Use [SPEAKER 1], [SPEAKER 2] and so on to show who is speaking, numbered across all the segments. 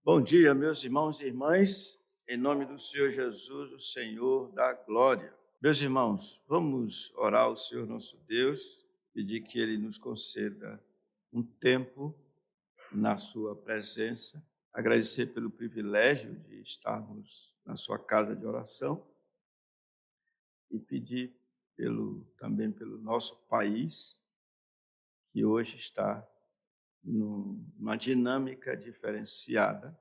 [SPEAKER 1] Bom dia, meus irmãos e irmãs, em nome do Senhor Jesus, o Senhor da glória. Meus irmãos, vamos orar ao Senhor nosso Deus, pedir que Ele nos conceda um tempo na sua presença, agradecer pelo privilégio de estarmos na sua casa de oração e pedir também pelo nosso país, que hoje está numa dinâmica diferenciada,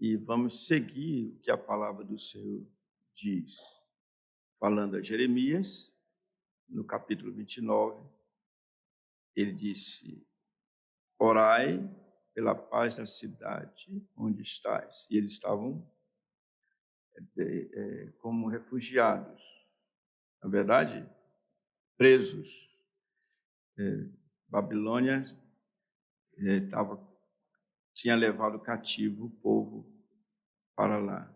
[SPEAKER 1] e vamos seguir o que a palavra do Senhor diz. Falando a Jeremias, no capítulo 29, ele disse: orai pela paz da cidade onde estais. E eles estavam como refugiados, na verdade, presos. Babilônia tinha levado cativo o povo para lá.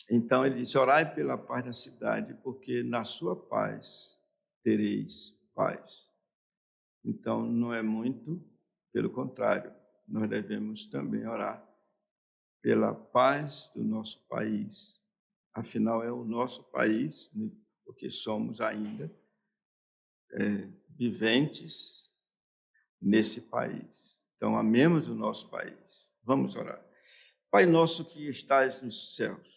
[SPEAKER 1] Então ele disse: orai pela paz da cidade, porque na sua paz tereis paz. Então não é muito, pelo contrário, nós devemos também orar pela paz do nosso país. Afinal, é o nosso país, né? Porque somos ainda viventes nesse país. Então, amemos o nosso país. Vamos orar. Pai nosso que estás nos céus,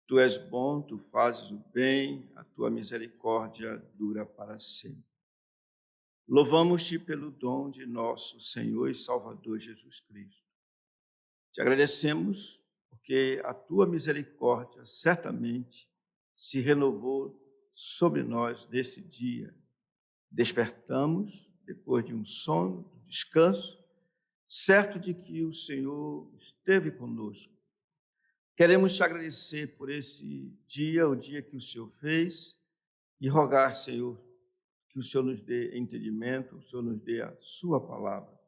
[SPEAKER 1] Tu és bom, Tu fazes o bem, a Tua misericórdia dura para sempre. Louvamos-Te pelo dom de nosso Senhor e Salvador Jesus Cristo. Te agradecemos porque a Tua misericórdia certamente se renovou sobre nós nesse dia. Despertamos depois de um sono, de descanso, certo de que o Senhor esteve conosco. Queremos te agradecer por esse dia, o dia que o Senhor fez, e rogar, Senhor, que o Senhor nos dê entendimento, o Senhor nos dê a sua palavra.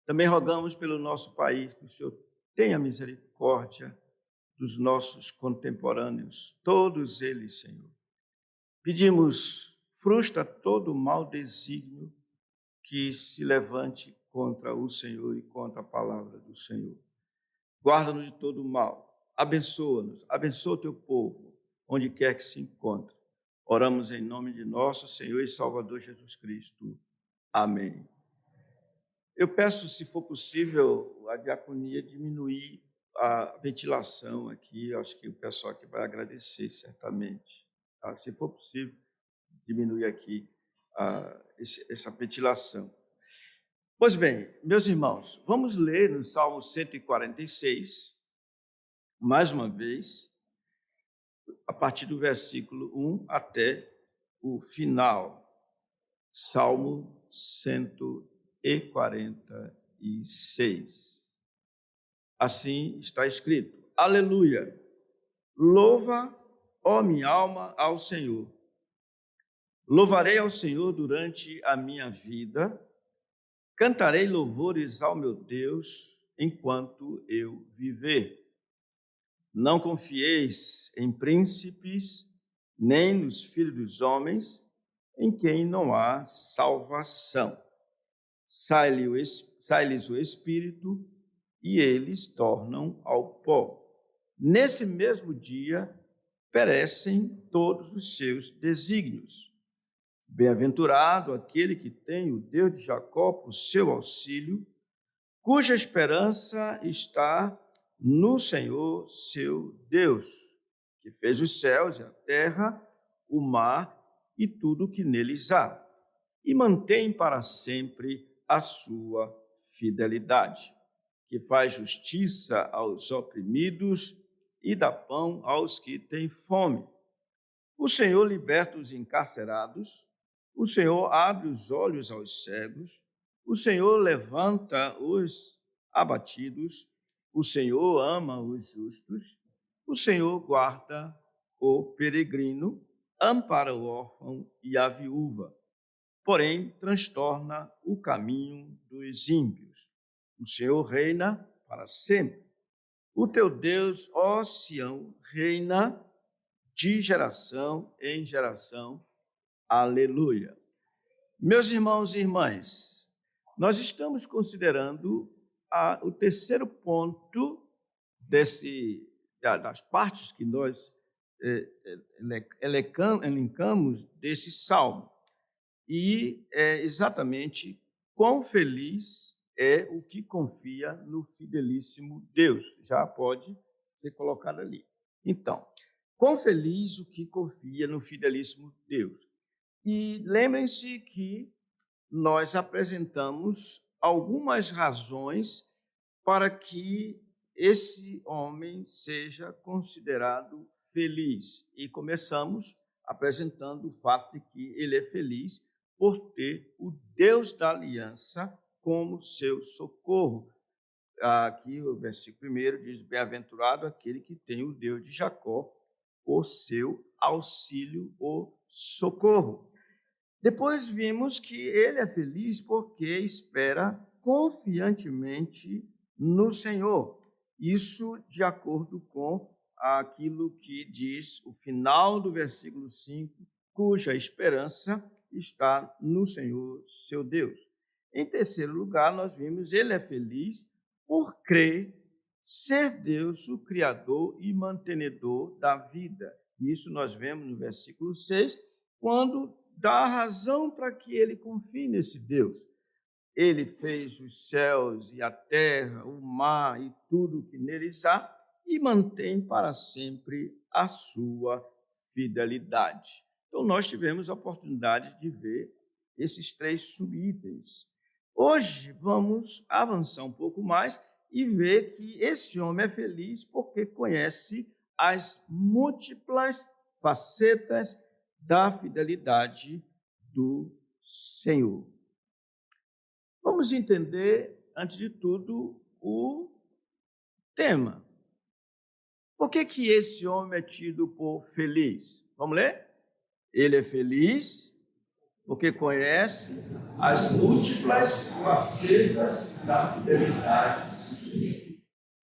[SPEAKER 1] Também rogamos pelo nosso país, que o Senhor tenha misericórdia dos nossos contemporâneos, todos eles, Senhor. Pedimos, frustra todo o mau desígnio que se levante contra o Senhor e contra a palavra do Senhor. Guarda-nos de todo o mal. Abençoa-nos, abençoa o teu povo, onde quer que se encontre. Oramos em nome de nosso Senhor e Salvador Jesus Cristo. Amém. Eu peço, se for possível, a diaconia diminuir a ventilação aqui. Acho que o pessoal aqui vai agradecer, certamente. Tá? Se for possível, diminuir aqui essa ventilação. Pois bem, meus irmãos, vamos ler no Salmo 146, mais uma vez, a partir do versículo 1 até o final. Salmo 146. Assim está escrito: Aleluia! Louva, ó minha alma, ao Senhor. Louvarei ao Senhor durante a minha vida, cantarei louvores ao meu Deus enquanto eu viver. Não confieis em príncipes, nem nos filhos dos homens, em quem não há salvação. Sai-lhes o espírito e eles tornam ao pó. Nesse mesmo dia perecem todos os seus desígnios. Bem-aventurado aquele que tem o Deus de Jacó por seu auxílio, cuja esperança está no Senhor, seu Deus, que fez os céus e a terra, o mar e tudo o que neles há, e mantém para sempre a sua fidelidade, que faz justiça aos oprimidos e dá pão aos que têm fome. O Senhor liberta os encarcerados, o Senhor abre os olhos aos cegos, o Senhor levanta os abatidos, o Senhor ama os justos, o Senhor guarda o peregrino, ampara o órfão e a viúva, porém transtorna o caminho dos ímpios. O Senhor reina para sempre. O teu Deus, ó Sião, reina de geração em geração. Aleluia. Meus irmãos e irmãs, nós estamos considerando o terceiro ponto das partes que nós elencamos desse salmo. E é exatamente quão feliz é o que confia no fidelíssimo Deus. Já pode ser colocado ali. Então, quão feliz o que confia no fidelíssimo Deus. E lembrem-se que nós apresentamos algumas razões para que esse homem seja considerado feliz. E começamos apresentando o fato de que ele é feliz por ter o Deus da aliança como seu socorro. Aqui o versículo 1 diz: bem-aventurado aquele que tem o Deus de Jacó, o seu auxílio, o socorro. Depois vimos que ele é feliz porque espera confiantemente no Senhor. Isso de acordo com aquilo que diz o final do versículo 5, cuja esperança está no Senhor, seu Deus. Em terceiro lugar, nós vimos ele é feliz por crer ser Deus o Criador e mantenedor da vida. Isso nós vemos no versículo 6, quando dá razão para que ele confie nesse Deus. Ele fez os céus e a terra, o mar e tudo que neles há e mantém para sempre a sua fidelidade. Então, nós tivemos a oportunidade de ver esses 3 subitens. Hoje, vamos avançar um pouco mais e ver que esse homem é feliz porque conhece as múltiplas facetas da fidelidade do Senhor. Vamos entender, antes de tudo, o tema. Por que esse homem é tido por feliz? Vamos ler? Ele é feliz porque conhece as múltiplas facetas da fidelidade.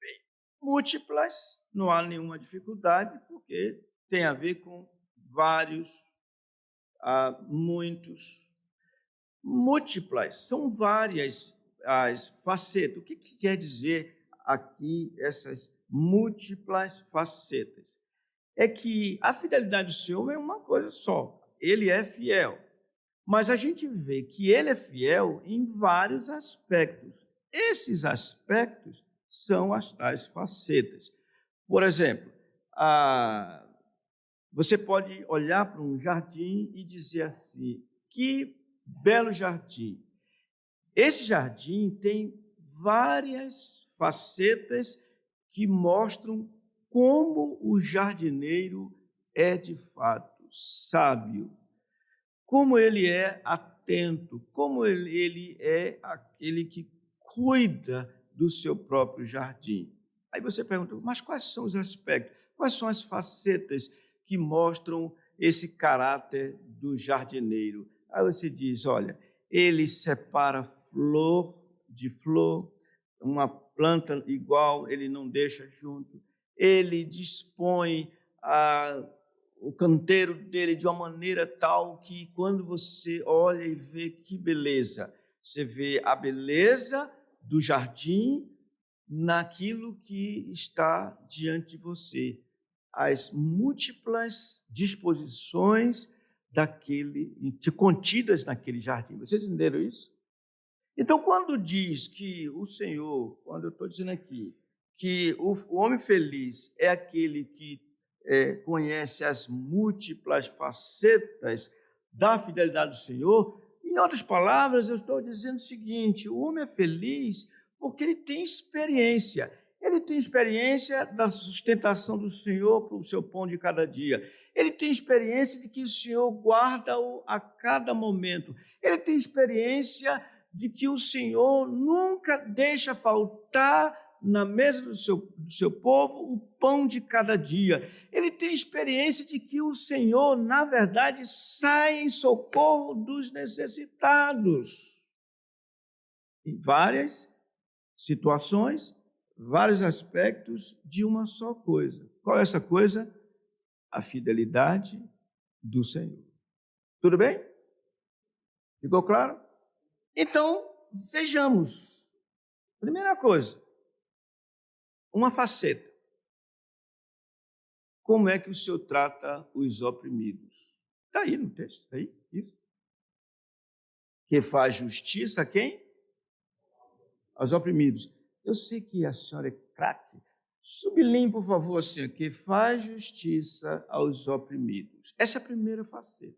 [SPEAKER 1] Bem, múltiplas, não há nenhuma dificuldade, porque tem a ver com vários, muitos. Múltiplas, são várias as facetas. O que quer dizer aqui essas múltiplas facetas? É que a fidelidade do Senhor é uma coisa só, ele é fiel. Mas a gente vê que ele é fiel em vários aspectos. Esses aspectos são as tais facetas. Por exemplo, você pode olhar para um jardim e dizer assim: que belo jardim. Esse jardim tem várias facetas que mostram como o jardineiro é de fato sábio, como ele é atento, como ele é aquele que cuida do seu próprio jardim. Aí você pergunta: mas quais são os aspectos? Quais são as facetas que mostram esse caráter do jardineiro? Aí você diz: olha, ele separa flor de flor, uma planta igual ele não deixa junto, ele dispõe o canteiro dele de uma maneira tal que quando você olha e vê que beleza, você vê a beleza do jardim naquilo que está diante de você, as múltiplas disposições contidas naquele jardim. Vocês entenderam isso? Então, quando diz que o Senhor, quando eu estou dizendo aqui, que o homem feliz é aquele que conhece as múltiplas facetas da fidelidade do Senhor, em outras palavras, eu estou dizendo o seguinte: o homem é feliz porque ele tem experiência. Ele tem experiência da sustentação do Senhor para o seu pão de cada dia. Ele tem experiência de que o Senhor guarda-o a cada momento. Ele tem experiência de que o Senhor nunca deixa faltar na mesa do seu povo o pão de cada dia. Ele tem experiência de que o Senhor, na verdade, sai em socorro dos necessitados. Em várias situações, vários aspectos de uma só coisa. Qual é essa coisa? A fidelidade do Senhor. Tudo bem? Ficou claro? Então, vejamos Primeira coisa, uma faceta. Como é que o Senhor trata os oprimidos? Está aí no texto, está aí, isso. Que faz justiça a quem? Aos oprimidos. Eu sei que a senhora é craque. Sublinhe, por favor, assim, que faz justiça aos oprimidos. Essa é a primeira faceta.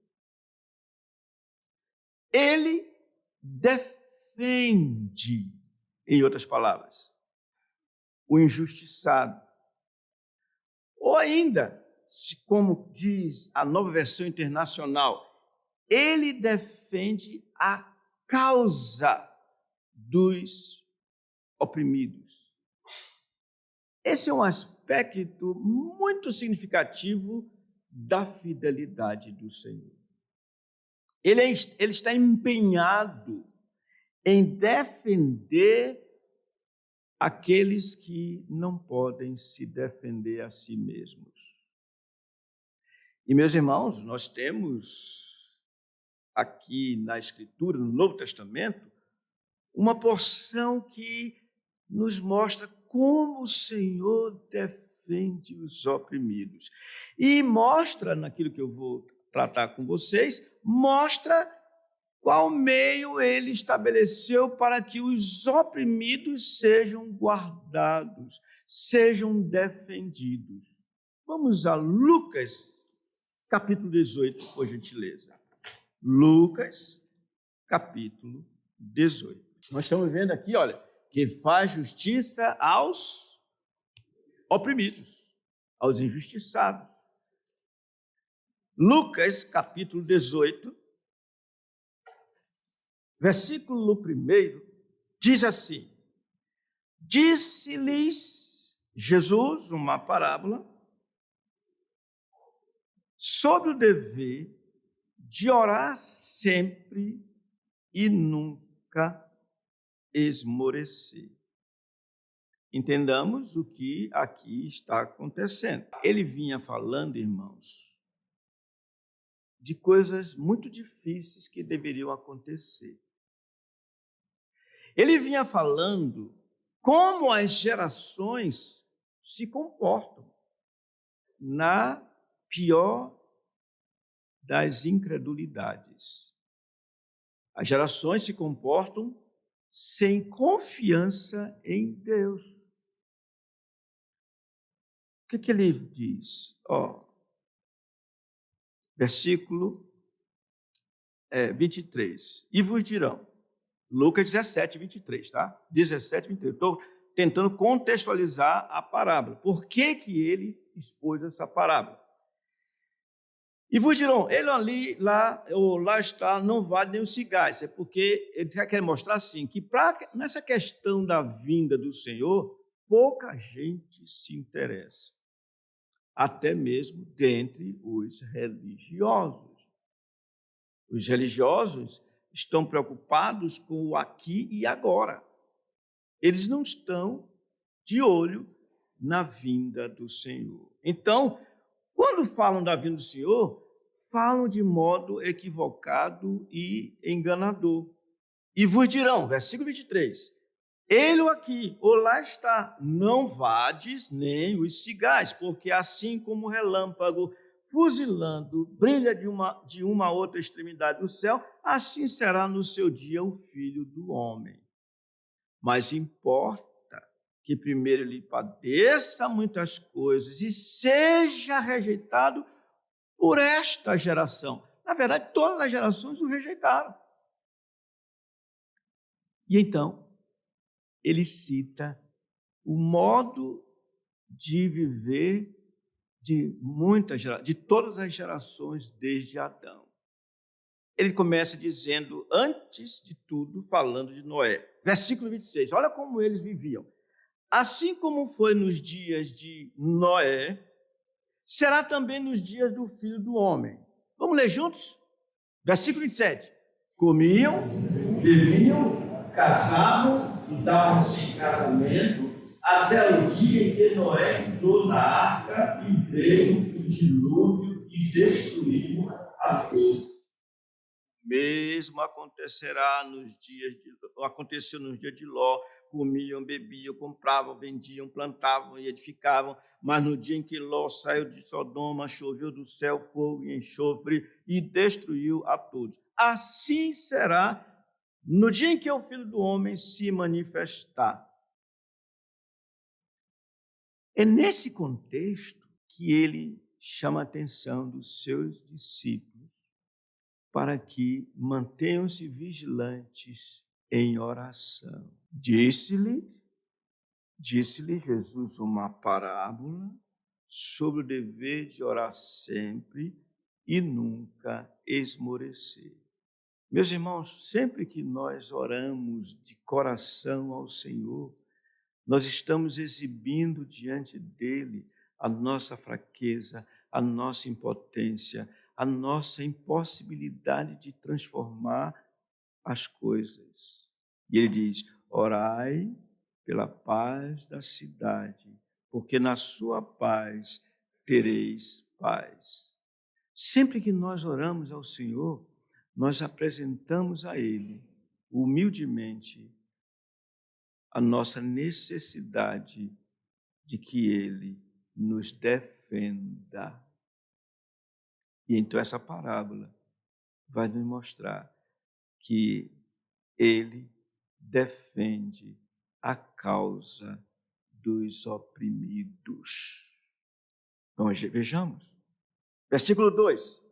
[SPEAKER 1] Ele defende, em outras palavras, o injustiçado. Ou ainda, como diz a Nova Versão Internacional, ele defende a causa dos oprimidos. Esse é um aspecto muito significativo da fidelidade do Senhor. Ele está empenhado em defender aqueles que não podem se defender a si mesmos. E, meus irmãos, nós temos aqui na Escritura, no Novo Testamento, uma porção que nos mostra como o Senhor defende os oprimidos. E mostra, naquilo que eu vou tratar com vocês, mostra qual meio ele estabeleceu para que os oprimidos sejam guardados, sejam defendidos. Vamos a Lucas, capítulo 18, por gentileza. Lucas, capítulo 18. Nós estamos vendo aqui, olha, que faz justiça aos oprimidos, aos injustiçados. Lucas, capítulo 18, versículo 1, diz assim: disse-lhes Jesus uma parábola sobre o dever de orar sempre e nunca esmorecer. Entendamos o que aqui está acontecendo. Ele vinha falando, irmãos, de coisas muito difíceis que deveriam acontecer. Ele vinha falando como as gerações se comportam na pior das incredulidades. As gerações se comportam sem confiança em Deus. O que ele diz? Versículo 23. E vos dirão, Lucas 17, 23, tá? 17, 23. Estou tentando contextualizar a parábola. Por que ele expôs essa parábola? E vos dirão, ele lá está, não vale nem os cigarros. É porque ele quer mostrar assim, que nessa questão da vinda do Senhor, pouca gente se interessa. Até mesmo dentre os religiosos. Os religiosos estão preocupados com o aqui e agora. Eles não estão de olho na vinda do Senhor. Então, quando falam da vinda do Senhor, falam de modo equivocado e enganador. E vos dirão, versículo 23, ele aqui, ou lá está, não vades nem os cigais, porque assim como o relâmpago fuzilando brilha de uma outra extremidade do céu, assim será no seu dia o Filho do Homem. Mas importa que primeiro ele padeça muitas coisas e seja rejeitado por esta geração. Na verdade, todas as gerações o rejeitaram. E então, ele cita o modo de viver de todas as gerações desde Adão. Ele começa dizendo, antes de tudo, falando de Noé. Versículo 26, olha como eles viviam. Assim como foi nos dias de Noé, será também nos dias do Filho do Homem. Vamos ler juntos? Versículo 27. Comiam, bebiam, casavam e davam-se em casamento, até o dia em que Noé entrou na arca e veio o dilúvio e destruiu a todos. Mesmo aconteceu nos dias de Ló, comiam, bebiam, compravam, vendiam, plantavam e edificavam. Mas no dia em que Ló saiu de Sodoma, choveu do céu fogo e enxofre e destruiu a todos. Assim será no dia em que o Filho do Homem se manifestar. É nesse contexto que ele chama a atenção dos seus discípulos para que mantenham-se vigilantes em oração. Disse-lhe Jesus uma parábola sobre o dever de orar sempre e nunca esmorecer. Meus irmãos, sempre que nós oramos de coração ao Senhor, nós estamos exibindo diante dele a nossa fraqueza, a nossa impotência, a nossa impossibilidade de transformar as coisas. E ele diz: orai pela paz da cidade, porque na sua paz tereis paz. Sempre que nós oramos ao Senhor, nós apresentamos a Ele, humildemente, a nossa necessidade de que Ele nos defenda. E então essa parábola vai nos mostrar que Ele defende a causa dos oprimidos. Então, vejamos. Versículo 2,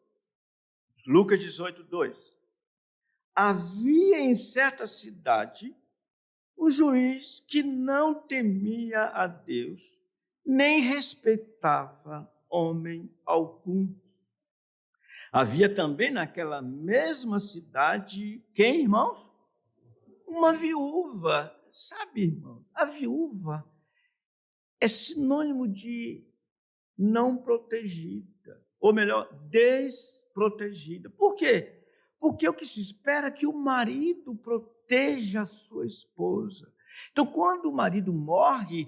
[SPEAKER 1] Lucas 18, 2. Havia em certa cidade um juiz que não temia a Deus, nem respeitava homem algum. Havia também naquela mesma cidade, quem, irmãos? Uma viúva. Sabe, irmãos, a viúva é sinônimo de não protegida, ou melhor, desprotegida. Por quê? Porque o que se espera é que o marido proteja a sua esposa. Então, quando o marido morre,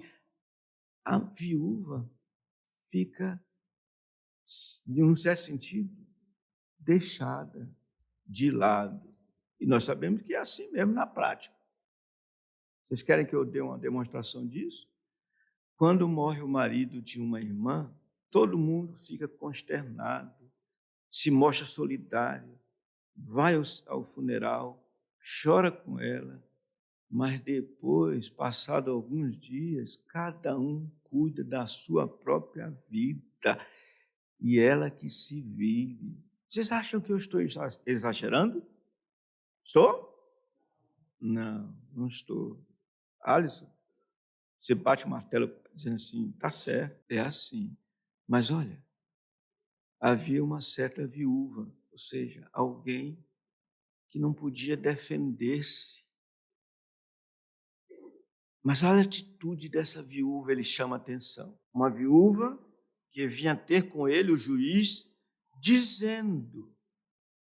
[SPEAKER 1] a viúva fica, de um certo sentido, deixada de lado. E nós sabemos que é assim mesmo na prática. Vocês querem que eu dê uma demonstração disso? Quando morre o marido de uma irmã, todo mundo fica consternado, se mostra solidário, vai ao funeral, chora com ela, mas depois, passado alguns dias, cada um cuida da sua própria vida e ela que se vive. Vocês acham que eu estou exagerando? Estou? Não, não estou. Alisson, você bate o martelo dizendo assim, está certo, é assim. Mas olha, havia uma certa viúva, ou seja, alguém que não podia defender-se. Mas a atitude dessa viúva, ele chama a atenção. Uma viúva que vinha ter com ele o juiz, dizendo: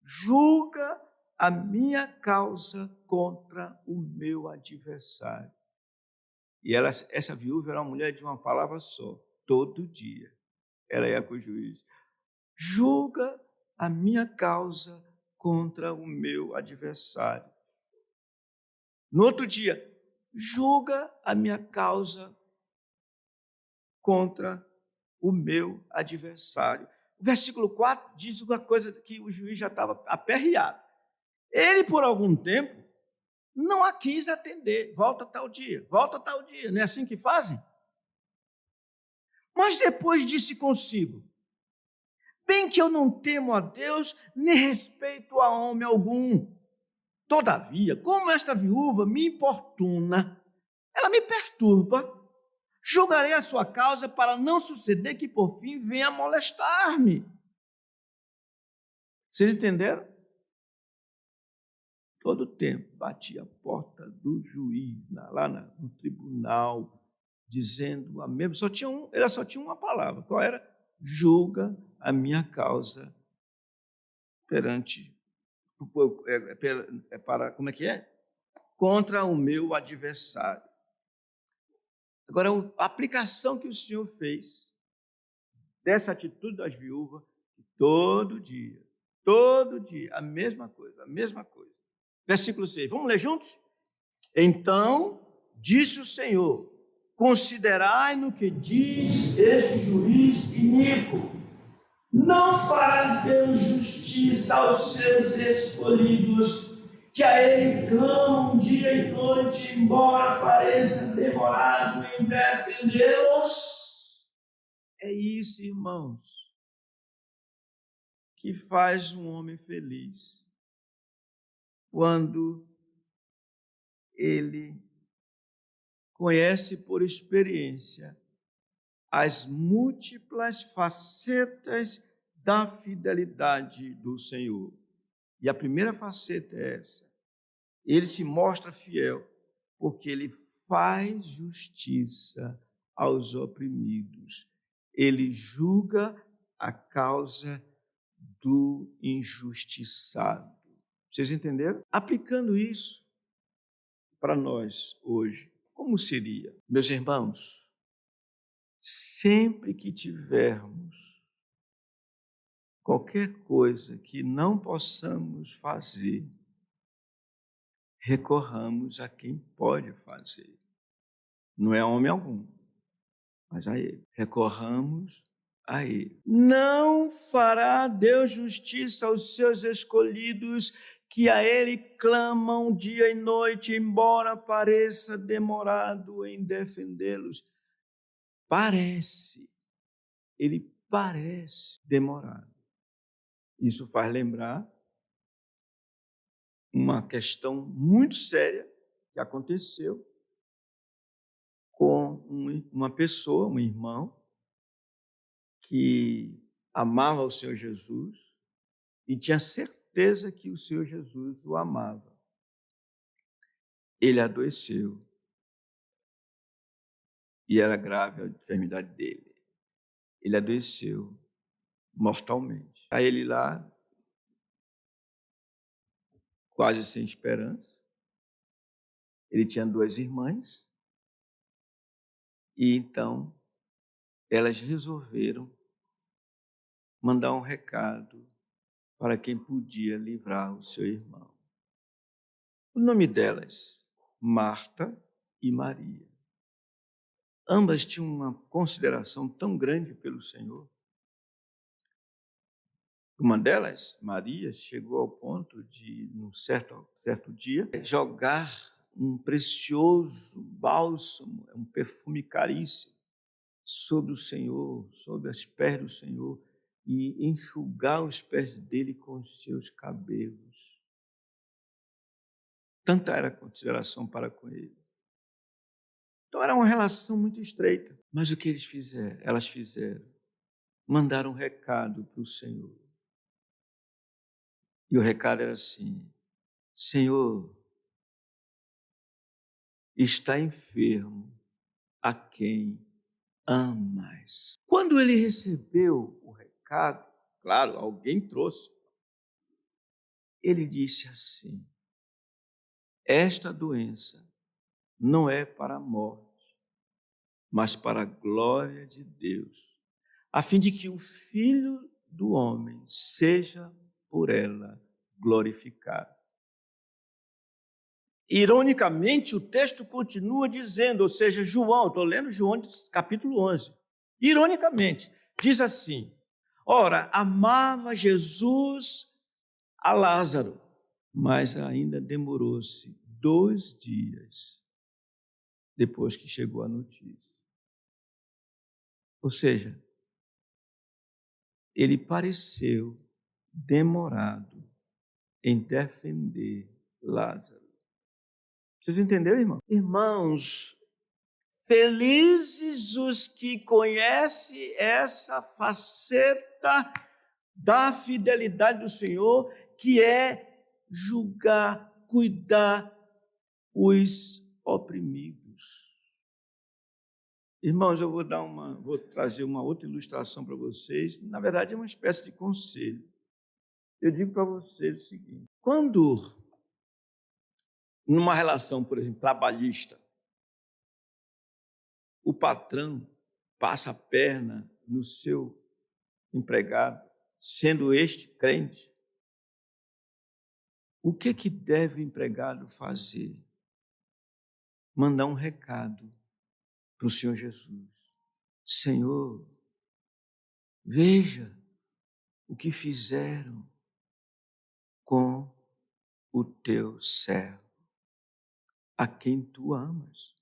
[SPEAKER 1] julga a minha causa contra o meu adversário. E essa viúva era uma mulher de uma palavra só, todo dia. Ela ia com o juiz: julga a minha causa contra o meu adversário. No outro dia, julga a minha causa contra o meu adversário. O versículo 4 diz uma coisa que o juiz já estava aperreado. Ele, por algum tempo, não a quis atender. Volta tal dia, volta tal dia. Não é assim que fazem? Mas depois disse consigo: bem que eu não temo a Deus, nem respeito a homem algum. Todavia, como esta viúva me importuna, ela me perturba, julgarei a sua causa para não suceder que por fim venha molestar-me. Vocês entenderam? Todo tempo batia a porta do juiz, lá no tribunal, dizendo a mesma. Ela só tinha uma palavra. Qual era? Julga a minha causa perante, como é que é? Contra o meu adversário. Agora, a aplicação que o Senhor fez dessa atitude das viúvas, todo dia, a mesma coisa, a mesma coisa. Versículo 6, vamos ler juntos? Então disse o Senhor, considerai no que diz este juiz iníquo. Não fará Deus justiça aos seus escolhidos, que a ele clamam dia e noite, embora pareça demorado em defendê-los? É isso, irmãos, que faz um homem feliz, quando ele conhece por experiência as múltiplas facetas da fidelidade do Senhor. E a primeira faceta é essa. Ele se mostra fiel porque ele faz justiça aos oprimidos. Ele julga a causa do injustiçado. Vocês entenderam? Aplicando isso para nós hoje, como seria? Meus irmãos, sempre que tivermos qualquer coisa que não possamos fazer, recorramos a quem pode fazer. Não é homem algum, mas a Ele. Recorramos a Ele. Não fará Deus justiça aos seus escolhidos, que a Ele clamam dia e noite, embora pareça demorado em defendê-los. Ele parece demorado. Isso faz lembrar uma questão muito séria que aconteceu com uma pessoa, um irmão, que amava o Senhor Jesus e tinha certeza que o Senhor Jesus o amava. Ele adoeceu e era grave a enfermidade dele. Ele adoeceu mortalmente. Aí ele lá, quase sem esperança. Ele tinha 2 irmãs e então elas resolveram mandar um recado para quem podia livrar o seu irmão. O nome delas, Marta e Maria. Ambas tinham uma consideração tão grande pelo Senhor. Uma delas, Maria, chegou ao ponto de, num certo dia, jogar um precioso bálsamo, um perfume caríssimo, sobre o Senhor, sobre os pés do Senhor, e enxugar os pés dele com os seus cabelos. Tanta era a consideração para com ele. Então era uma relação muito estreita. Mas o que elas fizeram? Mandaram um recado para o Senhor. E o recado era assim: Senhor, está enfermo a quem amas. Quando ele recebeu o recado, claro, alguém trouxe, ele disse assim: esta doença não é para a morte, mas para a glória de Deus, a fim de que o Filho do homem seja por ela glorificado. Ironicamente, o texto continua dizendo, ou seja, João, estou lendo João capítulo 11, ironicamente, diz assim: ora, amava Jesus a Lázaro, mas ainda demorou-se 2 dias depois que chegou a notícia. Ou seja, ele pareceu demorado em defender Lázaro. Vocês entenderam, irmão? Irmãos, felizes os que conhecem essa faceta da fidelidade do Senhor, que é julgar, cuidar os oprimidos. Irmãos, eu vou trazer uma outra ilustração para vocês. Na verdade, é uma espécie de conselho. Eu digo para vocês o seguinte: quando, numa relação, por exemplo, trabalhista, o patrão passa a perna no seu empregado, sendo este crente, o que deve o empregado fazer? mandar um recado para o Senhor Jesus. Senhor, veja o que fizeram com o teu servo, a quem tu amas.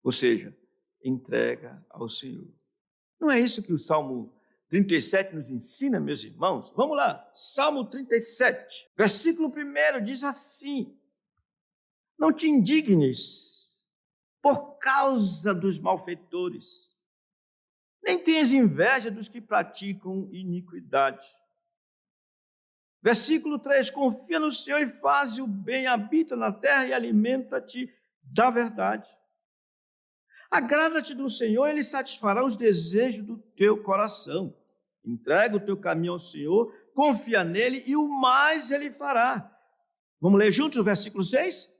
[SPEAKER 1] Ou seja, entrega ao Senhor. Não é isso que o Salmo 37 nos ensina, meus irmãos? Vamos lá, Salmo 37, versículo 1 diz assim: não te indignes por causa dos malfeitores, nem tenhas inveja dos que praticam iniquidade. Versículo 3, confia no Senhor e faz o bem, habita na terra e alimenta-te da verdade. Agrada-te do Senhor, Ele satisfará os desejos do teu coração. Entrega o teu caminho ao Senhor, confia nele e o mais Ele fará. Vamos ler juntos o versículo 6?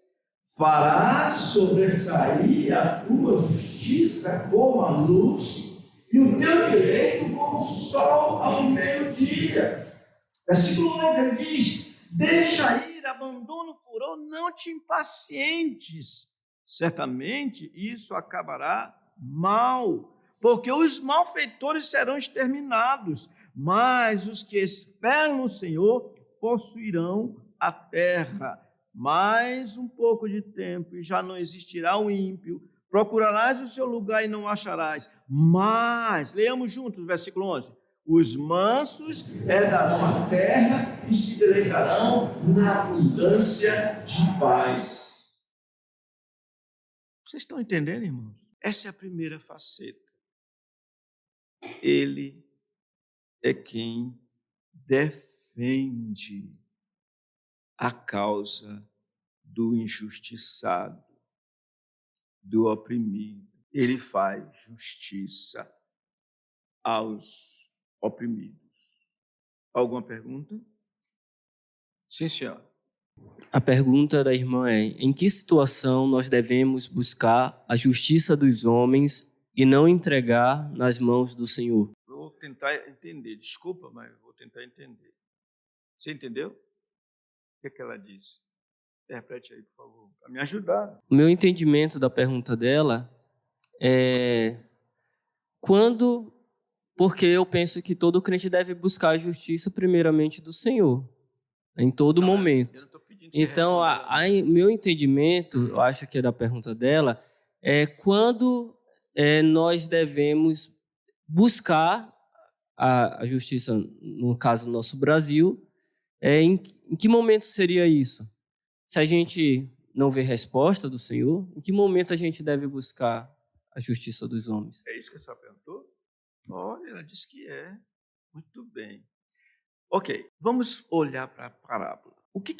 [SPEAKER 1] Fará sobressair a tua justiça como a luz e o teu direito como o sol ao meio-dia. Versículo 9 ele diz: deixa ir, abandona o furor, não te impacientes. Certamente isso acabará mal, porque os malfeitores serão exterminados, mas os que esperam no Senhor possuirão a terra. Mais um pouco de tempo e já não existirá o ímpio. Procurarás o seu lugar e não acharás. Mas, leamos juntos o versículo 11. Os mansos herdarão a terra e se deleitarão na abundância de paz. Vocês estão entendendo, irmãos? Essa é a primeira faceta. Ele é quem defende a causa do injustiçado, do oprimido. Ele faz justiça aos oprimidos. Alguma pergunta? Sim, senhora.
[SPEAKER 2] A pergunta da irmã é: em que situação nós devemos buscar a justiça dos homens e não entregar nas mãos do Senhor?
[SPEAKER 1] Vou tentar entender. Desculpa, mas vou tentar entender. Você entendeu? O que ela disse? Interprete aí, por favor, para me ajudar.
[SPEAKER 2] O meu entendimento da pergunta dela é quando, porque eu penso que todo crente deve buscar a justiça primeiramente do Senhor, em todo momento.
[SPEAKER 1] Eu não estou pedindo que você
[SPEAKER 2] Então,
[SPEAKER 1] responda.
[SPEAKER 2] meu entendimento, eu acho que é da pergunta dela, é quando nós devemos buscar a justiça, no caso do nosso Brasil, em que momento seria isso? Se a gente não vê resposta do Senhor, em que momento a gente deve buscar a justiça dos homens?
[SPEAKER 1] É isso que a senhora perguntou? Olha, ela disse que é. Muito bem. Ok, vamos olhar para a parábola. O que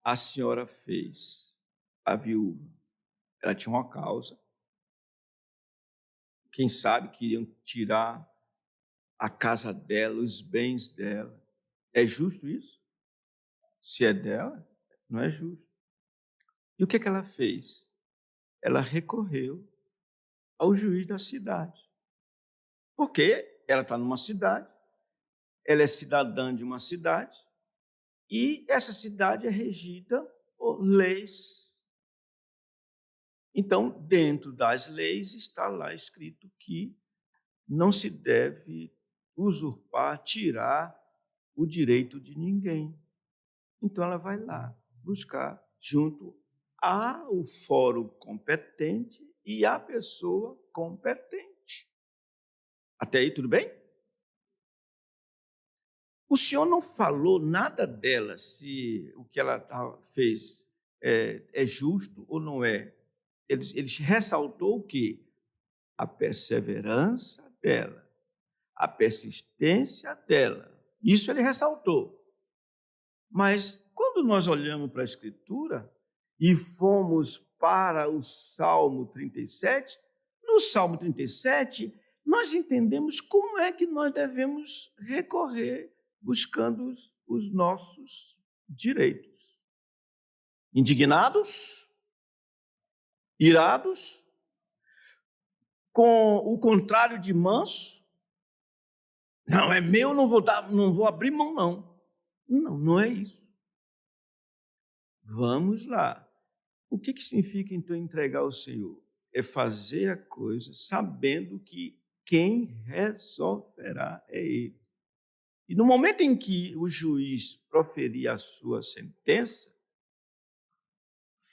[SPEAKER 1] a senhora fez, a viúva? Ela tinha uma causa. Quem sabe queriam tirar a casa dela, os bens dela. É justo isso? Se é dela, não é justo. E o que ela fez? Ela recorreu ao juiz da cidade. Porque ela está numa cidade, ela é cidadã de uma cidade, e essa cidade é regida por leis. Então, dentro das leis está lá escrito que não se deve usurpar, tirar o direito de ninguém. Então, ela vai lá buscar junto ao fórum competente e à pessoa competente. Até aí, tudo bem? O senhor não falou nada dela, se o que ela fez é justo ou não é. Ele ressaltou o quê? A perseverança dela, a persistência dela. Isso ele ressaltou. Mas quando nós olhamos para a Escritura e fomos para o Salmo 37, no Salmo 37, nós entendemos como é que nós devemos recorrer buscando os nossos direitos. Indignados, irados, com o contrário de manso. Não, é meu, não vou abrir mão, não. Não, não é isso. Vamos lá. O que significa, então, entregar ao Senhor? É fazer a coisa sabendo que quem resolverá é Ele. E no momento em que o juiz proferir a sua sentença,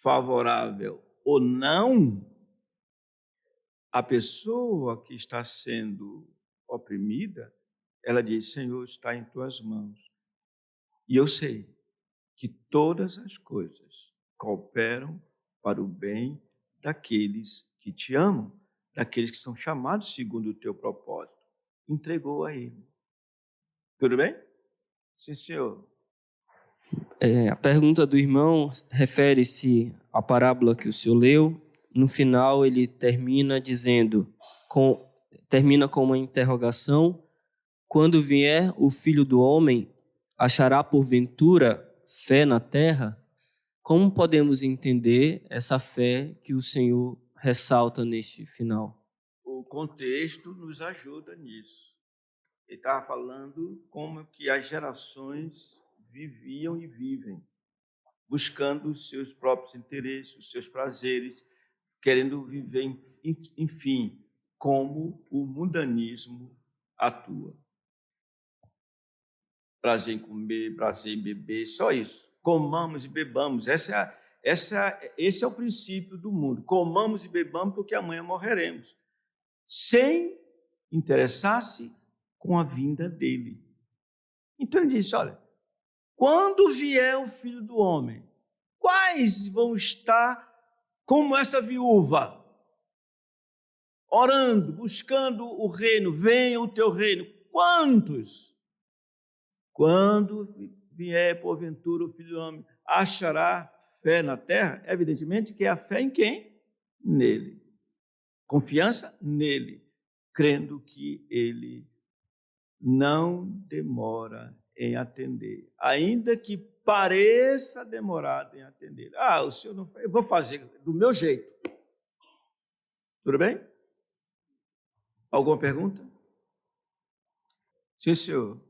[SPEAKER 1] favorável ou não, a pessoa que está sendo oprimida, ela diz: Senhor, está em tuas mãos. E eu sei que todas as coisas cooperam para o bem daqueles que te amam, daqueles que são chamados segundo o teu propósito. Entregou a Ele. Tudo bem? Sim, senhor.
[SPEAKER 2] A pergunta do irmão refere-se à parábola que o senhor leu. No final, ele termina termina com uma interrogação: quando vier o Filho do Homem, achará porventura fé na terra? Como podemos entender essa fé que o Senhor ressalta neste final?
[SPEAKER 1] O contexto nos ajuda nisso. Ele estava falando como que as gerações viviam e vivem, buscando os seus próprios interesses, os seus prazeres, querendo viver, enfim, como o mundanismo atua. Prazer em comer, prazer em beber, só isso. Comamos e bebamos. Esse é o princípio do mundo. Comamos e bebamos porque amanhã morreremos, sem interessar-se com a vinda dele. Então ele disse: olha, quando vier o Filho do Homem, quais vão estar como essa viúva, orando, buscando o reino? Venha o teu reino. Quantos? Quando vier, porventura, o Filho do Homem, achará fé na terra? Evidentemente que é a fé em quem? Nele. Confiança nele, crendo que ele não demora em atender, ainda que pareça demorado em atender. O senhor não faz, eu vou fazer do meu jeito. Tudo bem? Alguma pergunta? Sim, senhor.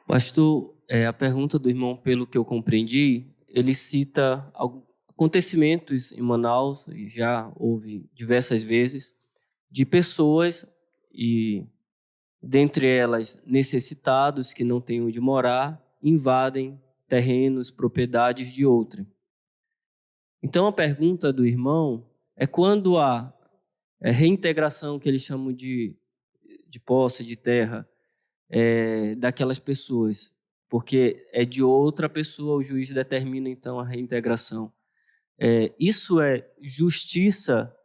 [SPEAKER 2] Pastor, a pergunta do irmão, pelo que eu compreendi, ele cita acontecimentos em Manaus, e já houve diversas vezes, de pessoas, e dentre elas necessitados que não têm onde morar, invadem terrenos, propriedades de outrem. Então a pergunta do irmão é quando a reintegração, que eles chamam de posse de terra, daquelas pessoas, porque é de outra pessoa, o juiz determina então a reintegração. Isso é justiça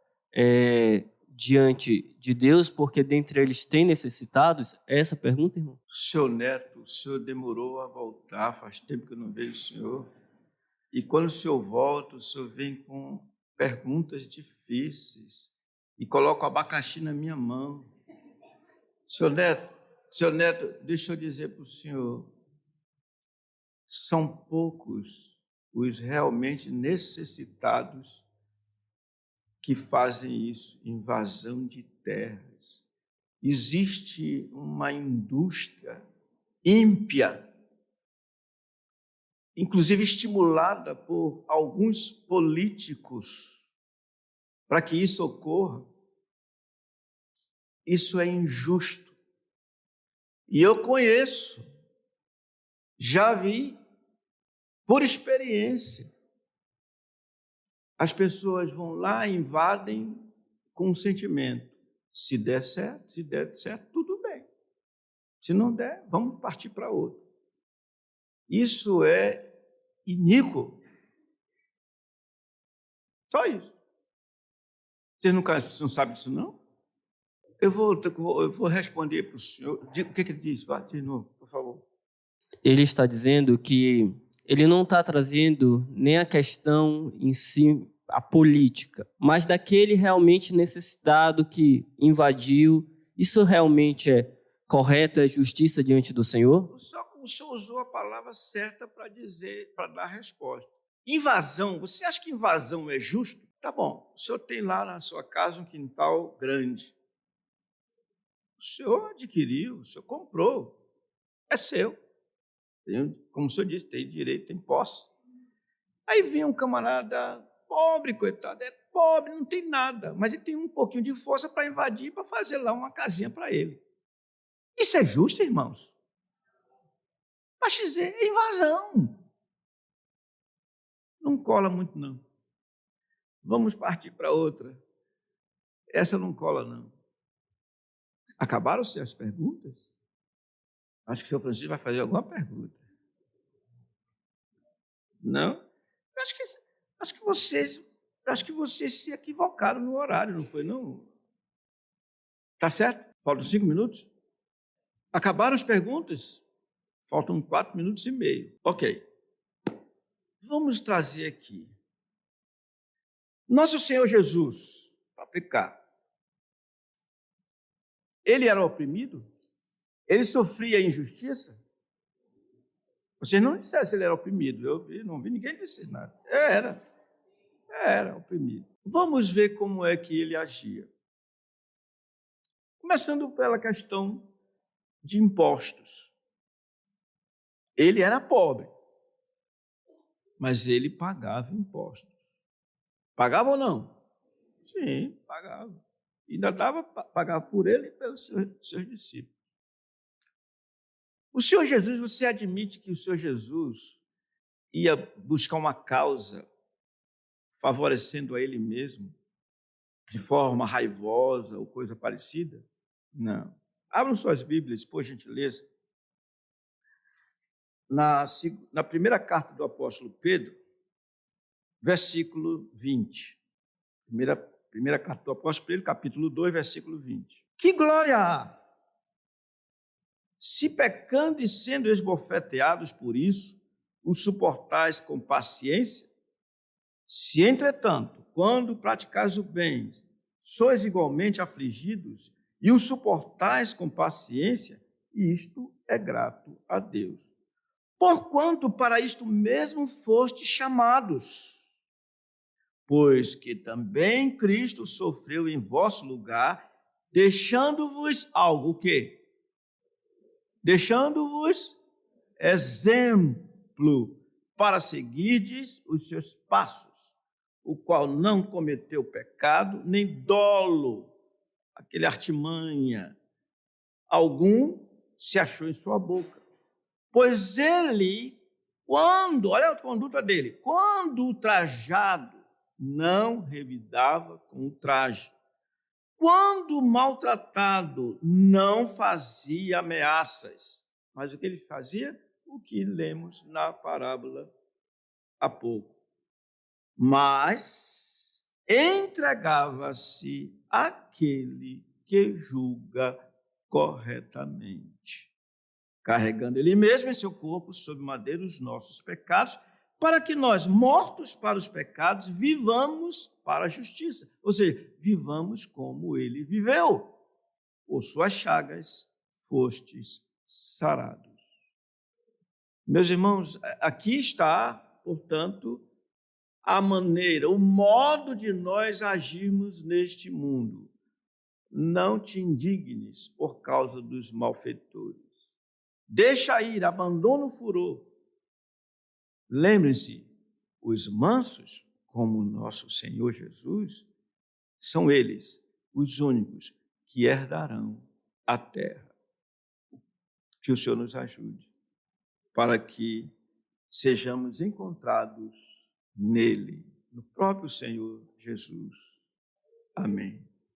[SPEAKER 2] diante de Deus, porque dentre eles tem necessitados? É essa a pergunta, irmão?
[SPEAKER 1] Seu neto, o senhor demorou a voltar, faz tempo que eu não vejo o senhor. E quando o senhor volta, o senhor vem com perguntas difíceis e coloca o abacaxi na minha mão. Seu neto, deixa eu dizer para o senhor, são poucos os realmente necessitados que fazem isso, invasão de terras. Existe uma indústria ímpia, inclusive estimulada por alguns políticos, para que isso ocorra. Isso é injusto. E eu conheço, já vi, por experiência. As pessoas vão lá, invadem com um sentimento. Se der certo, tudo bem. Se não der, vamos partir para outro. Isso é iníquo. Só isso. Você não sabe disso, não? Eu vou responder para o senhor. O que ele diz? Vá de novo, por favor.
[SPEAKER 2] Ele está dizendo que ele não está trazendo nem a questão em si, a política, mas daquele realmente necessitado que invadiu. Isso realmente é correto, é justiça diante do Senhor?
[SPEAKER 1] Só que o senhor usou a palavra certa para dizer, para dar a resposta. Invasão, você acha que invasão é justo? Tá bom, o senhor tem lá na sua casa um quintal grande. O senhor adquiriu, o senhor comprou, é seu. Como o senhor disse, tem direito, tem posse. Aí vem um camarada, pobre, coitado, é pobre, não tem nada, mas ele tem um pouquinho de força para invadir, para fazer lá uma casinha para ele. Isso é justo, irmãos? Mas dizer, é invasão. Não cola muito, não. Vamos partir para outra. Essa não cola, não. Acabaram-se as perguntas? Acho que o senhor Francisco vai fazer alguma pergunta. Não? Acho que vocês se equivocaram no horário, não foi, não? Tá certo? Faltam 5 minutos? Acabaram as perguntas? Faltam 4 minutos e meio. Ok. Vamos trazer aqui. Nosso Senhor Jesus, para aplicar, ele era oprimido? Ele sofria injustiça? Vocês não disseram se ele era oprimido. Não vi ninguém dizer nada. Era oprimido. Vamos ver como é que ele agia. Começando pela questão de impostos. Ele era pobre, mas ele pagava impostos. Pagava ou não? Sim, pagava. Ainda dava para pagar por ele e pelos seus discípulos. O Senhor Jesus, você admite que o Senhor Jesus ia buscar uma causa favorecendo a ele mesmo, de forma raivosa ou coisa parecida? Não. Abram suas Bíblias, por gentileza. Na primeira carta do apóstolo Pedro, versículo 20. Primeira carta do apóstolo Pedro, capítulo 2, versículo 20. Que glória há, se pecando e sendo esbofeteados por isso, os suportais com paciência? Se, entretanto, quando praticais o bem, sois igualmente afligidos e o suportais com paciência, isto é grato a Deus. Porquanto para isto mesmo fostes chamados, pois que também Cristo sofreu em vosso lugar, deixando-vos algo, o quê? Deixando-vos exemplo, para seguirdes os seus passos, o qual não cometeu pecado, nem dolo, aquele artimanha, algum se achou em sua boca. Pois ele, olha a conduta dele, quando ultrajado, não revidava com o traje. Quando maltratado, não fazia ameaças. Mas o que ele fazia? O que lemos na parábola há pouco. Mas entregava-se àquele que julga corretamente, carregando ele mesmo em seu corpo sobre madeira os nossos pecados, para que nós, mortos para os pecados, vivamos para a justiça. Ou seja, vivamos como ele viveu. Por suas chagas fostes sarados. Meus irmãos, aqui está, portanto, a maneira, o modo de nós agirmos neste mundo. Não te indignes por causa dos malfeitores. Deixa ir, abandona o furor. Lembre-se, os mansos, como nosso Senhor Jesus, são eles os únicos que herdarão a terra. Que o Senhor nos ajude para que sejamos encontrados nele, no próprio Senhor Jesus. Amém.